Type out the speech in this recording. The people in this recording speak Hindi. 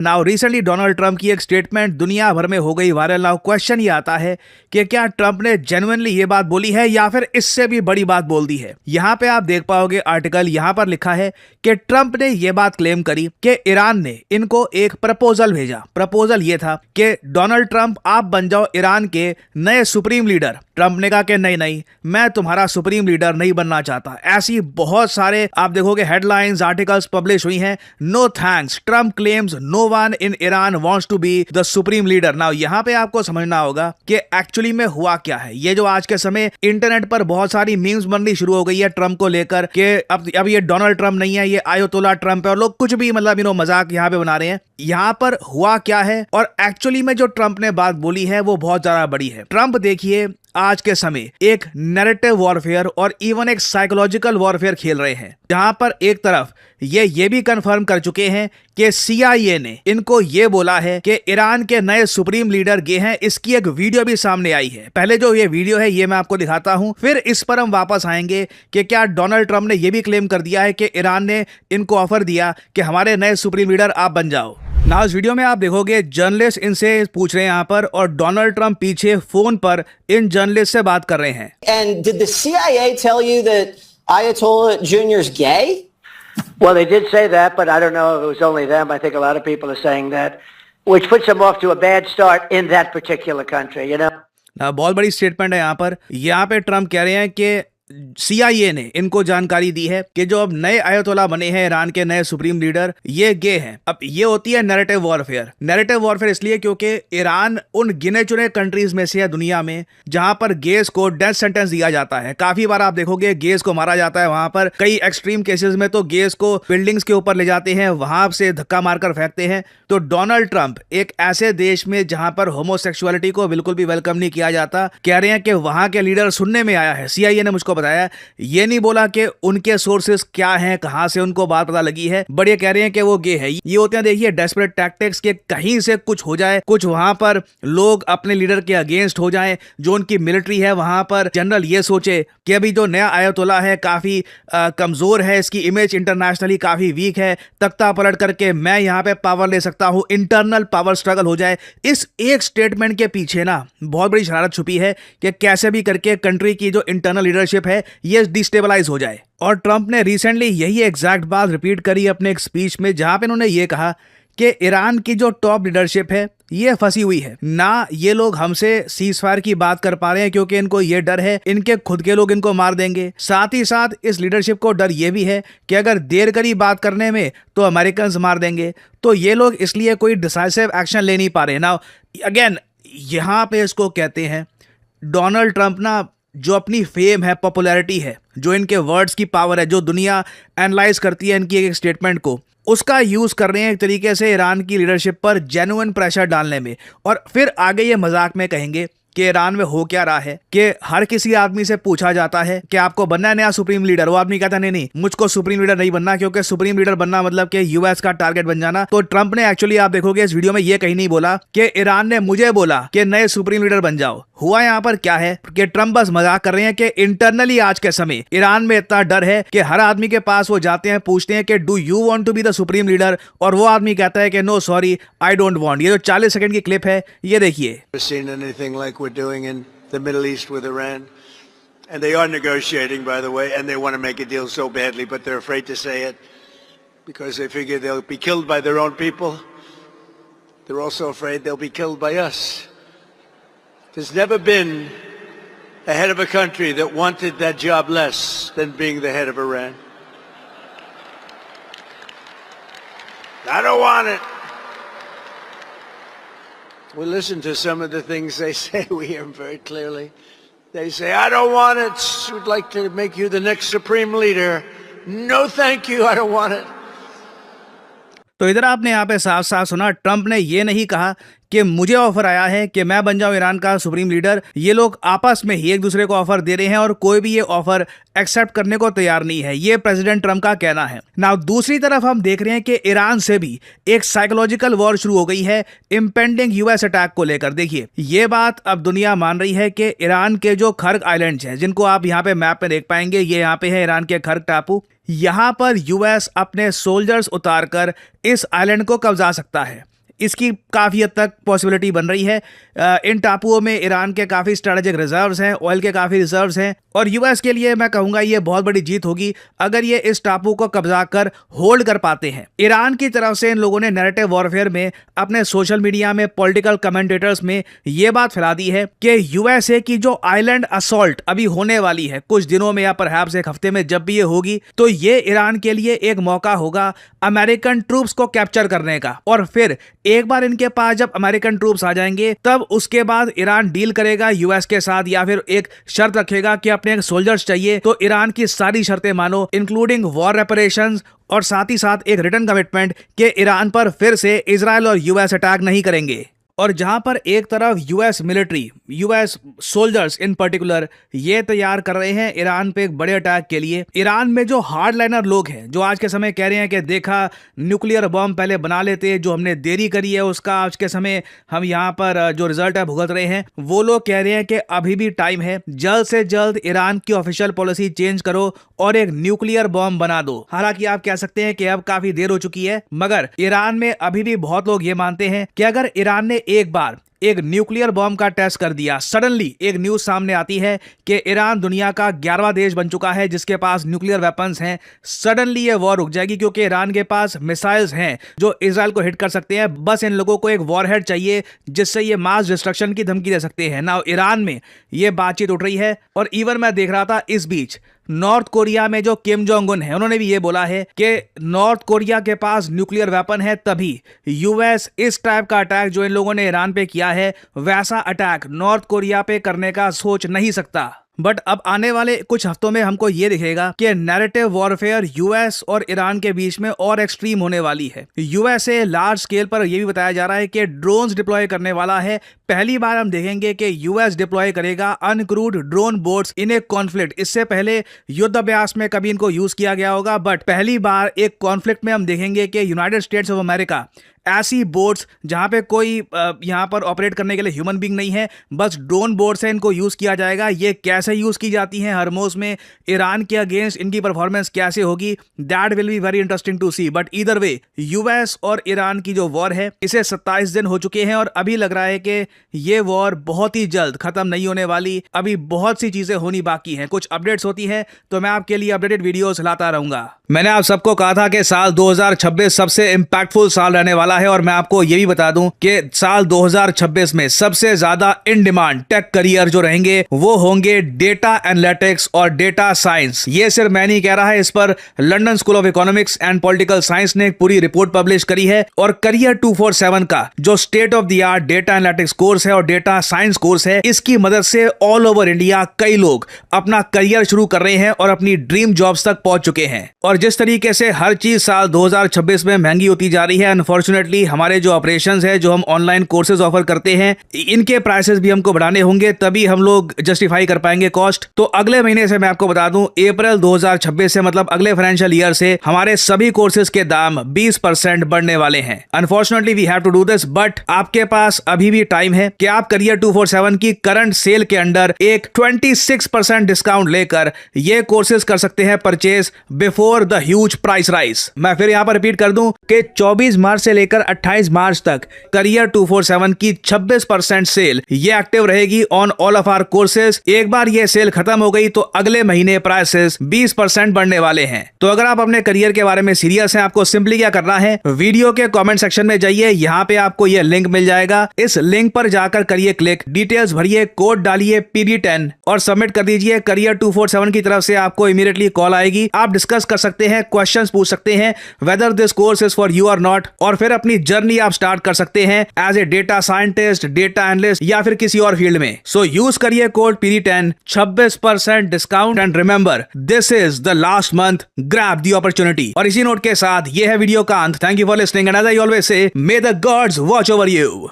नाउ रिसेंटली डोनाल्ड ट्रंप की एक स्टेटमेंट दुनिया भर में हो गई वायरल। नाउ क्वेश्चन ये आता है कि क्या ट्रंप ने जेन्युइनली ये बात बोली है या फिर इससे भी बड़ी बात बोल दी है। यहाँ पे आप देख पाओगे आर्टिकल, यहाँ पर लिखा है कि ट्रंप ने ये बात क्लेम करी कि ईरान ने इनको एक प्रपोजल भेजा। प्रपोजल ये था कि डोनाल्ड ट्रंप आप बन जाओ ईरान के नए सुप्रीम लीडर। ट्रंप ने कहा कि नहीं नहीं, मैं तुम्हारा सुप्रीम लीडर नहीं बनना चाहता। ऐसी बहुत सारे आप देखोगे हेडलाइंस, आर्टिकल्स पब्लिश हुई हैं। No thanks, Trump claims no one in Iran wants to be the supreme leader. Now यहाँ पे आपको समझना होगा कि एक्चुअली में हुआ क्या है। ये जो आज के समय इंटरनेट पर बहुत सारी मीम्स बननी शुरू हो गई है ट्रंप को लेकर कि अब ये डोनाल्ड ट्रंप नहीं है, ये आयतोल्ला ट्रंप है, और लोग कुछ भी मतलब मजाक यहाँ पे बना रहे हैं। यहाँ पर हुआ क्या है और एक्चुअली में जो ट्रंप ने बात बोली है वो बहुत ज्यादा बड़ी है। ट्रंप देखिए आज के समय एक नैरेटिव वॉरफेयर और इवन एक साइकोलॉजिकल वॉरफेयर खेल रहे हैं, जहां पर एक तरफ ये भी कंफर्म कर चुके हैं कि CIA ने इनको ये बोला है कि ईरान के नए सुप्रीम लीडर गे हैं। इसकी एक वीडियो भी सामने आई है। पहले जो ये वीडियो है ये मैं आपको दिखाता हूं, फिर इस पर हम वापस आएंगे कि क्या डोनाल्ड ट्रंप ने ये भी क्लेम कर दिया है कि ईरान ने इनको ऑफर दिया कि हमारे नए सुप्रीम लीडर आप बन जाओ। ना इस वीडियो में आप देखोगे जर्नलिस्ट इनसे पूछ रहे हैं यहाँ पर, और डोनाल्ड ट्रंप पीछे फोन पर इन जर्नलिस्ट से बात कर रहे हैं। And did the CIA tell you that Ayatollah Jr.'s gay? Well, they did say that, but I don't know if it was only them. I think a lot of people are saying that, which puts them off to a bad start in that particular country, you know? ना बहुत बड़ी स्टेटमेंट है यहाँ पर। यहाँ पे ट्रंप कह रहे हैं कि CIA ने इनको जानकारी दी है कि जो अब नए आयतोल्ला बने हैं ईरान के नए सुप्रीम लीडर, ये गे हैं। अब ये होती है नैरेटिव वॉरफेयर। नैरेटिव वॉरफेयर इसलिए क्योंकि ईरान उन गिने चुने कंट्रीज में से है दुनिया में जहां पर गेस को डेथ सेंटेंस दिया जाता है। काफी बार आप देखोगे गेस को मारा जाता है। वहां पर कई एक्सट्रीम केसेस में तो गेस को बिल्डिंग्स के ऊपर ले जाते हैं, वहां से धक्का मारकर फेंकते हैं। तो डोनाल्ड ट्रंप एक ऐसे देश में जहां पर होमोसेक्सुअलिटी को बिल्कुल भी वेलकम नहीं किया जाता, कह रहे हैं कि वहां के लीडर सुनने में आया है, CIA ने मुझको बताया। ये नहीं बोला कि उनके सोर्सेस क्या हैं, कहां से उनको बात पता लगी है, बट ये कह रहे हैं कि वो गे है। ये होते हैं देखिए डेस्परेट टैक्टिक्स के कहीं से कुछ हो जाए, कुछ वहां पर लोग अपने लीडर के अगेंस्ट हो जाएं। जो उनकी मिलिट्री है वहां पर जनरल ये सोचे कि अभी जो नया आयतोल्ला है काफी कमजोर है, इसकी इमेज इंटरनेशनली काफी वीक है, तख्ता पलट करके मैं यहां पे पावर ले सकता हूं, इंटरनल पावर स्ट्रगल हो जाए। इस एक स्टेटमेंट के पीछे ना बहुत बड़ी शरारत छुपी है कि कैसे भी करके कंट्री की जो इंटरनल लीडरशिप है ये डिस्टेबलाइज हो जाए। और ट्रंप ने रिसेंटली यही एग्जैक्ट बात रिपीट करी अपने एक स्पीच में, जहां पे उन्होंने ये कहा कि ईरान की जो टॉप लीडरशिप है ये फंसी हुई है ना। ये लोग हमसे सीजफायर की बात कर पा रहे हैं क्योंकि इनको ये डर है इनके खुद के लोग इनको मार देंगे। साथ ही साथ इस लीडरशिप को डर ये भी है कि अगर देर करी बात करने में तो अमेरिकन मार देंगे। तो ये लोग इसलिए कोई डिसाइसिव एक्शन ले नहीं पा रहे ना। अगेन यहाँ पे इसको कहते हैं डोनाल्ड ट्रंप ना, जो अपनी फेम है, पॉपुलैरिटी है, जो इनके वर्ड्स की पावर है, जो दुनिया एनालाइज करती है इनकी एक स्टेटमेंट को, उसका यूज कर रहे हैं एक तरीके से ईरान की लीडरशिप पर जेन्युइन प्रेशर डालने में। और फिर आगे ये मजाक में कहेंगे कि ईरान में हो क्या रहा है कि हर किसी आदमी से पूछा जाता है कि आपको बनना है नया सुप्रीम लीडर। वो आदमी कहता नहीं नहीं, मुझको सुप्रीम लीडर नहीं बनना, क्योंकि सुप्रीम लीडर बनना मतलब कि US का टारगेट बन जाना। तो ट्रंप ने एक्चुअली आप देखोगे इस वीडियो में ये कहीं नहीं बोला कि ईरान ने मुझे बोला कि नए सुप्रीम लीडर बन जाओ। हुआ यहाँ पर क्या है कि ट्रंप बस मजाक कर रहे हैं कि इंटरनली आज के समय ईरान में इतना डर है कि हर आदमी के पास वो जाते हैं, पूछते हैं कि do you want to be the supreme leader, और वो आदमी कहता है कि no sorry I don't want. ये जो 40 सेकंड की क्लिप है ये देखिए। The Middle East with Iran, and they are negotiating, by the way, and they want to make a deal so badly, but they're afraid to say it because they figure they'll be killed by their own people. They're also afraid they'll be killed by us. There's never been a head of a country that wanted that job less than being the head of Iran. I don't want it. We listen to some of the things they say. We hear them very clearly. They say, I don't want it. We'd like to make you the next supreme leader. No, thank you. I don't want it. तो इधर आपने यहाँ पे साफ साफ सुना, ट्रंप ने ये नहीं कहा कि मुझे ऑफर आया है कि मैं बन जाऊं ईरान का सुप्रीम लीडर। ये लोग आपस में ही एक दूसरे को ऑफर दे रहे हैं और कोई भी ये ऑफर एक्सेप्ट करने को तैयार नहीं है। ये प्रेसिडेंट ट्रंप का कहना है। नाउ दूसरी तरफ हम देख रहे हैं कि ईरान से भी एक साइकोलॉजिकल वॉर शुरू हो गई है इंपेंडिंग US अटैक को लेकर। देखिए ये बात अब दुनिया मान रही है कि ईरान के जो खर्ग आइलैंड्स हैं, जिनको आप यहाँ पे मैप में देख पाएंगे, ये यहाँ पे है ईरान के खर्ग टापू, यहाँ पर US अपने सोल्जर्स उतारकर इस आइलैंड को कब्जा सकता है। इसकी काफी हद तक पॉसिबिलिटी बन रही है। इन टापुओं में ईरान के काफी स्ट्रेटेजिक रिजर्व्स हैं, ऑयल के काफी रिजर्व्स हैं, और यूएस के लिए मैं कहूंगा ये बहुत बड़ी जीत होगी अगर ये इस टापू को कब्जा कर होल्ड कर पाते हैं। ईरान की तरफ से इन लोगों ने नैरेटिव वॉरफेयर में, अपने सोशल मीडिया में, पॉलिटिकल कमेंटेटर्स में ये बात फैला दी है कि यूएसए की जो आइलैंड असॉल्ट अभी होने वाली है कुछ दिनों में या परहैप्स एक हफ्ते में, जब भी ये होगी तो ये ईरान के लिए एक मौका होगा अमेरिकन ट्रूप्स को कैप्चर करने का। और फिर एक बार इनके पास जब अमेरिकन ट्रूप्स आ जाएंगे तब उसके बाद ईरान डील करेगा यूएस के साथ, या फिर एक शर्त रखेगा कि अपने सोल्जर्स चाहिए तो ईरान की सारी शर्तें मानो, इंक्लूडिंग वॉर रेपरेशंस, और साथ ही साथ एक रिटर्न कमिटमेंट कि ईरान पर फिर से इजराइल और यूएस अटैक नहीं करेंगे। और जहां पर एक तरफ US military, US soldiers in particular ये तैयार कर रहे हैं ईरान पे एक बड़े अटैक के लिए, ईरान में जो हार्डलाइनर लोग हैं जो आज के समय कह रहे हैं कि देखा न्यूक्लियर बॉम्ब पहले बना लेते, जो हमने देरी करी है उसका आज के समय हम यहाँ पर जो रिजल्ट है भुगत रहे हैं, वो लोग कह रहे हैं कि अभी भी टाइम है, जल्द से जल्द ईरान की ऑफिशियल पॉलिसी चेंज करो और एक न्यूक्लियर बॉम्ब बना दो। हालांकि आप कह सकते हैं कि अब काफी देर हो चुकी है, मगर ईरान में अभी भी बहुत लोग ये मानते हैं कि अगर ईरान ने एक बार एक न्यूक्लियर बॉम्ब का टेस्ट कर दिया, सडनली एक न्यूज सामने आती है कि ईरान दुनिया का 11वां देश बन चुका है जिसके पास न्यूक्लियर वेपन्स हैं, सडनली ये वॉर रुक जाएगी क्योंकि ईरान के पास मिसाइल्स हैं जो इजराइल को हिट कर सकते हैं। बस इन लोगों को एक वॉरहेड चाहिए जिससे ये मास डिस्ट्रक्शन की धमकी दे सकते हैं ना। ईरान में ये बातचीत उठ रही है, और इवन मैं देख रहा था इस बीच नॉर्थ कोरिया में जो किम जोंग उन है उन्होंने भी ये बोला है कि नॉर्थ कोरिया के पास न्यूक्लियर वेपन है, तभी यूएस इस टाइप का अटैक जो इन लोगों ने ईरान पे किया है वैसा अटैक नॉर्थ कोरिया पे करने का सोच नहीं सकता। बट अब आने वाले कुछ हफ्तों में हमको ये दिखेगा कि नैरेटिव वॉरफेयर यूएस और ईरान के बीच में और एक्सट्रीम होने वाली है। यूएसए लार्ज स्केल पर यह भी बताया जा रहा है कि ड्रोन्स डिप्लॉय करने वाला है। पहली बार हम देखेंगे कि यूएस डिप्लॉय करेगा अनक्रूड ड्रोन बोट्स इन एक कॉन्फ्लिक्ट। इससे पहले युद्ध अभ्यास में कभी इनको यूज किया गया होगा, बट पहली बार एक कॉन्फ्लिक्ट में हम देखेंगे कि यूनाइटेड स्टेट्स ऑफ अमेरिका ऐसी बोट्स जहां पे कोई यहां पर ऑपरेट करने के लिए ह्यूमन बीइंग नहीं है, बस ड्रोन बोट्स है, इनको यूज किया जाएगा। ये कैसे यूज की जाती हैं हरमोज में, ईरान के अगेंस्ट इनकी परफॉर्मेंस कैसे होगी, that will be very interesting to see. But either way US और ईरान की जो वॉर है इसे 27 दिन हो चुके हैं और अभी लग रहा है कि ये वॉर बहुत ही जल्द खत्म नहीं होने वाली। अभी बहुत सी चीजें होनी बाकी हैं, कुछ अपडेट्स होती है तो मैं आपके लिए अपडेटेड वीडियोस लाता रहूंगा। मैंने आप सबको कहा था कि साल 2026 सबसे इंपैक्टफुल साल रहने वाला है, और मैं आपको ये भी बता दूं कि साल 2026 में सबसे ज्यादा इन डिमांड टेक करियर जो रहेंगे वो होंगे डेटा एनालिटिक्स और डेटा साइंस। ये सिर्फ मैं नहीं कह रहा है, इस पर London school of economics and political science ने एक पूरी रिपोर्ट पब्लिश करी है। और करियर 247 का जो state of the art data analytics course है और डेटा साइंस कोर्स है, इसकी मदद से ऑल ओवर इंडिया कई लोग अपना करियर शुरू कर रहे हैं और अपनी ड्रीम जॉब्स तक पहुंच चुके हैं। और जिस तरीके से हर चीज साल 2026 में महंगी होती जा रही है, अनफॉर्चुनेटली हमारे जो ऑपरेशंस है, जो हम ऑनलाइन कोर्सेज ऑफर करते हैं, इनके प्राइसेस भी हमको बढ़ाने होंगे, तभी हम लोग जस्टिफाई कर पाएंगे कॉस्ट। तो अगले महीने से मैं आपको बता दूं, अप्रैल 2026 से मतलब अगले फाइनेंशियल ईयर से हमारे सभी कोर्सेज के दाम 20% बढ़ने वाले हैं। Unfortunately we have to do this, but आपके पास अभी भी टाइम है कि आप करियर 247 की करंट सेल के अंडर एक 26% डिस्काउंट लेकर ये कोर्सेज कर सकते हैं purchase before the huge price rise. मैं फिर यहाँ पर रिपीट कर दूं कि 24 मार्च से लेकर 28 मार्च तक करियर 247 की 26% सेल ये एक्टिव रहेगी on all of our courses. एक बार ये सेल खत्म हो गई तो अगले महीने प्राइसेस 20% बढ़ने वाले हैं। तो अगर आप अपने करियर के बारे में सीरियस हैं, आपको सिंपली क्या करना है, वीडियो के कमेंट सेक्शन में जाइए, यहाँ पे आपको ये लिंक मिल जाएगा। इस लिंक पर जाकर करिए क्लिक, डिटेल्स भरिए, कोड डालिए PD10 और सबमिट कर दीजिए। करियर 247 की तरफ से आपको इमीडिएटली कॉल आएगी। आप डिस्कस कर सकते हैं, क्वेश्चंस पूछ सकते हैं whether this course is for you और नॉट, और फिर अपनी जर्नी आप स्टार्ट कर सकते हैं as a data scientist, data analyst या फिर किसी और फील्ड में। सो यूज करिए code PD10, 26% discount, and remember this is the last month, grab the opportunity. और इसी नोट के साथ ये है वीडियो का अंत। Thank you for listening and as I always say, may the gods watch over you.